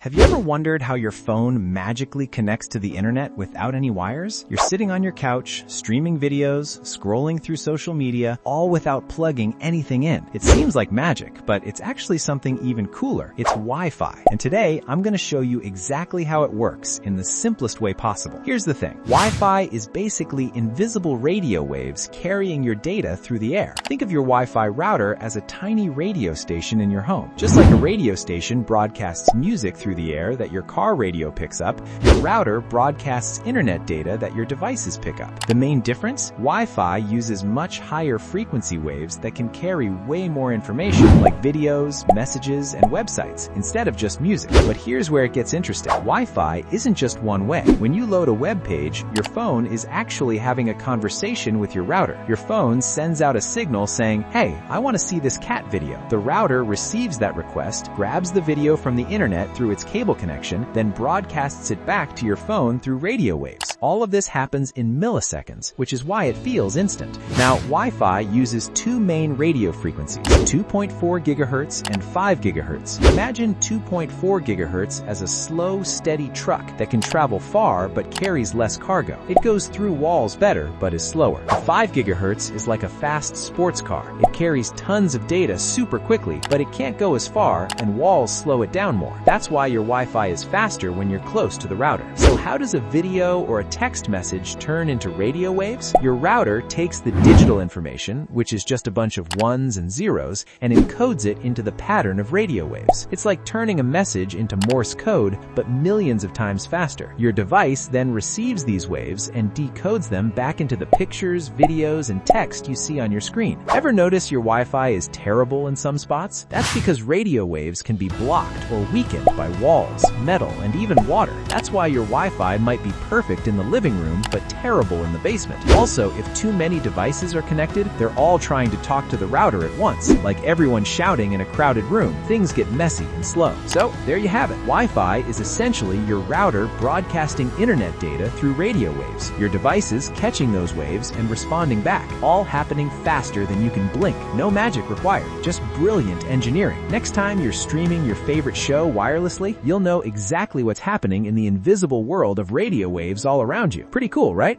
Have you ever wondered how your phone magically connects to the internet without any wires? You're sitting on your couch, streaming videos, scrolling through social media, all without plugging anything in. It seems like magic, but it's actually something even cooler. It's Wi-Fi. And today, I'm going to show you exactly how it works in the simplest way possible. Here's the thing. Wi-Fi is basically invisible radio waves carrying your data through the air. Think of your Wi-Fi router as a tiny radio station in your home. Just like a radio station broadcasts music through the air that your car radio picks up, your router broadcasts internet data that your devices pick up. The main difference? Wi-Fi uses much higher frequency waves that can carry way more information, like videos, messages, and websites, instead of just music. But here's where it gets interesting. Wi-Fi isn't just one way. When you load a web page, your phone is actually having a conversation with your router. Your phone sends out a signal saying, "Hey, I want to see this cat video." The router receives that request, grabs the video from the internet through its cable connection, then broadcasts it back to your phone through radio waves. All of this happens in milliseconds, which is why it feels instant. Now, Wi-Fi uses two main radio frequencies, 2.4 gigahertz and 5 gigahertz. Imagine 2.4 gigahertz as a slow, steady truck that can travel far but carries less cargo. It goes through walls better, but is slower. The 5 gigahertz is like a fast sports car. It carries tons of data super quickly, but it can't go as far, and walls slow it down more. That's why your Wi-Fi is faster when you're close to the router. So how does a video or a text message turn into radio waves? Your router takes the digital information, which is just a bunch of ones and zeros, and encodes it into the pattern of radio waves. It's like turning a message into Morse code, but millions of times faster. Your device then receives these waves and decodes them back into the pictures, videos, and text you see on your screen. Ever notice your Wi-Fi is terrible in some spots? That's because radio waves can be blocked or weakened by walls, metal, and even water. That's why your Wi-Fi might be perfect in the living room, but terrible in the basement. Also, if too many devices are connected, they're all trying to talk to the router at once, like everyone shouting in a crowded room. Things get messy and slow. So, there you have it. Wi-Fi is essentially your router broadcasting internet data through radio waves. Your devices catching those waves and responding back, all happening faster than you can blink. No magic required, just brilliant engineering. Next time you're streaming your favorite show wirelessly, you'll know exactly what's happening in the invisible world of radio waves all around you. Pretty cool, right?